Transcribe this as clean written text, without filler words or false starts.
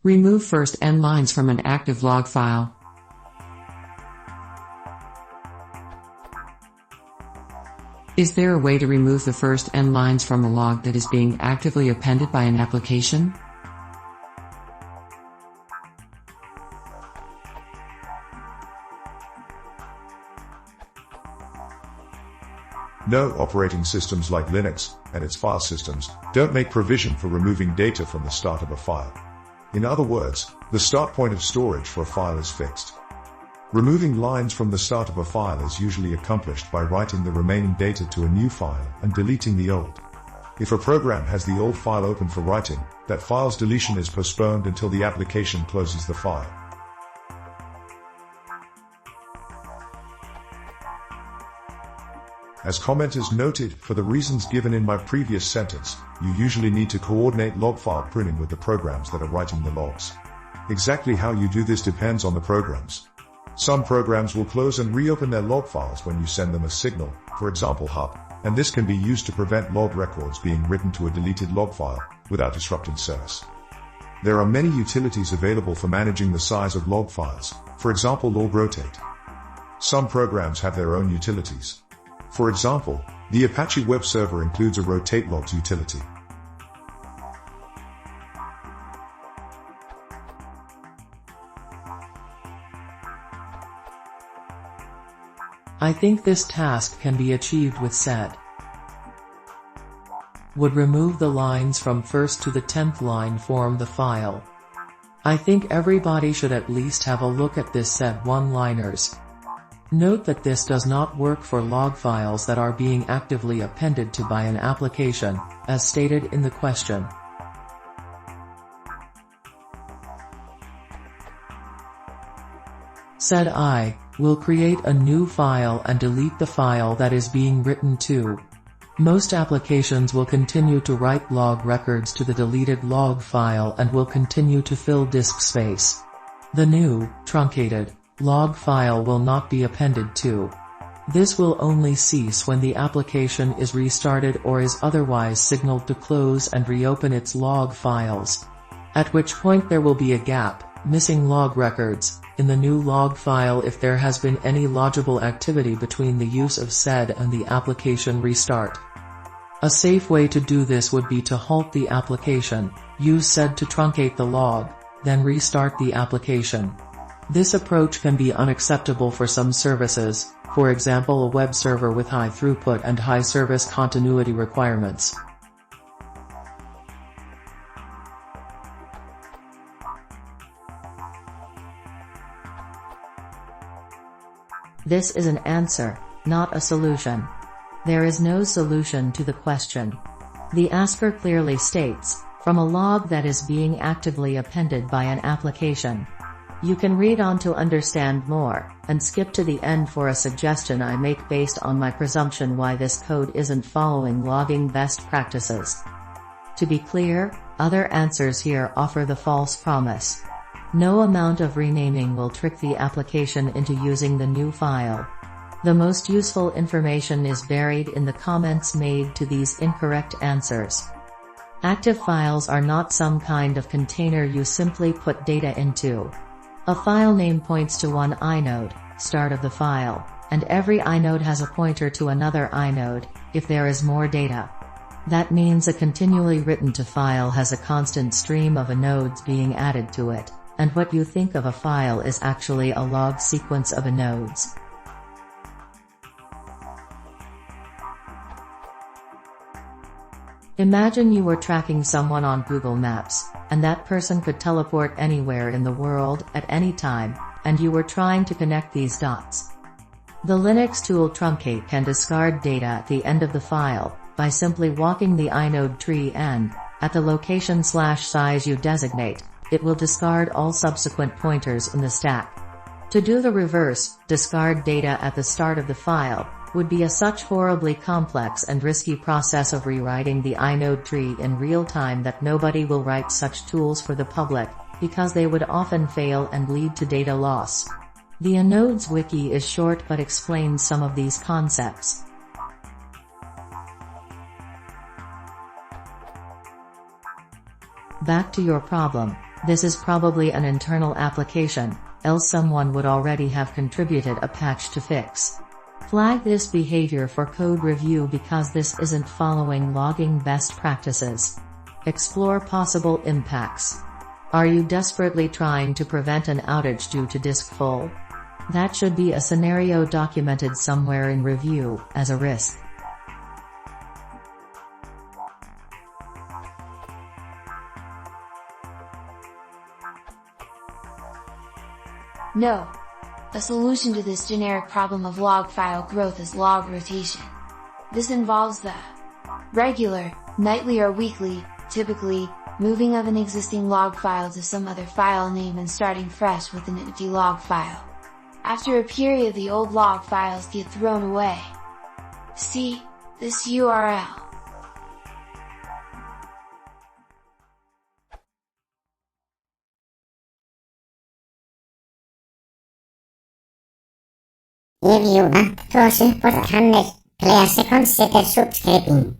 Remove first n lines from an active log file. Is there a way to remove the first n lines from a log that is being actively appended by an application? No, operating systems like Linux and its file systems don't make provision for removing data from the start of a file. In other words, the start point of storage for a file is fixed. Removing lines from the start of a file is usually accomplished by writing the remaining data to a new file and deleting the old. If a program has the old file open for writing, that file's deletion is postponed until the application closes the file. As commenters noted, for the reasons given in my previous sentence, you usually need to coordinate log file pruning with the programs that are writing the logs. Exactly how you do this depends on the programs. Some programs will close and reopen their log files when you send them a signal, for example hub, and this can be used to prevent log records being written to a deleted log file without disrupting service. There are many utilities available for managing the size of log files, for example log rotate. Some programs have their own utilities. For example, the Apache web server includes a rotate logs utility. I think this task can be achieved with sed. Would remove the lines from first to the 10th line form the file. I think everybody should at least have a look at this sed one-liners. Note that this does not work for log files that are being actively appended to by an application, as stated in the question. Sed I will create a new file and delete the file that is being written to. Most applications will continue to write log records to the deleted log file and will continue to fill disk space. The new, truncated, log file will not be appended to. This will only cease when the application is restarted or is otherwise signaled to close and reopen its log files. At which point there will be a gap, missing log records, in the new log file if there has been any logical activity between the use of sed and the application restart. A safe way to do this would be to halt the application, use sed to truncate the log, then restart the application. This approach can be unacceptable for some services, for example a web server with high throughput and high service continuity requirements. This is an answer, not a solution. There is no solution to the question. The asker clearly states, from a log that is being actively appended by an application. You can read on to understand more, and skip to the end for a suggestion I make based on my presumption why this code isn't following logging best practices. To be clear, other answers here offer the false promise. No amount of renaming will trick the application into using the new file. The most useful information is buried in the comments made to these incorrect answers. Active files are not some kind of container you simply put data into. A file name points to one inode, start of the file, and every inode has a pointer to another inode, if there is more data. That means a continually written to file has a constant stream of nodes being added to it, and what you think of a file is actually a log sequence of nodes. Imagine you were tracking someone on Google Maps, and that person could teleport anywhere in the world at any time, and you were trying to connect these dots. The Linux tool truncate can discard data at the end of the file, by simply walking the inode tree and, at the location/size you designate, it will discard all subsequent pointers in the stack. To do the reverse, discard data at the start of the file, would be a such horribly complex and risky process of rewriting the inode tree in real time that nobody will write such tools for the public, because they would often fail and lead to data loss. The inodes wiki is short but explains some of these concepts. Back to your problem. This is probably an internal application, else someone would already have contributed a patch to fix. Flag this behavior for code review because this isn't following logging best practices. Explore possible impacts. Are you desperately trying to prevent an outage due to disk full? That should be a scenario documented somewhere in review, as a risk. No. A solution to this generic problem of log file growth is log rotation. This involves the regular, nightly or weekly, typically, moving of an existing log file to some other file name and starting fresh with an empty log file. After a period, the old log files get thrown away. See this URL. If you want to support channel, please consider subscribing.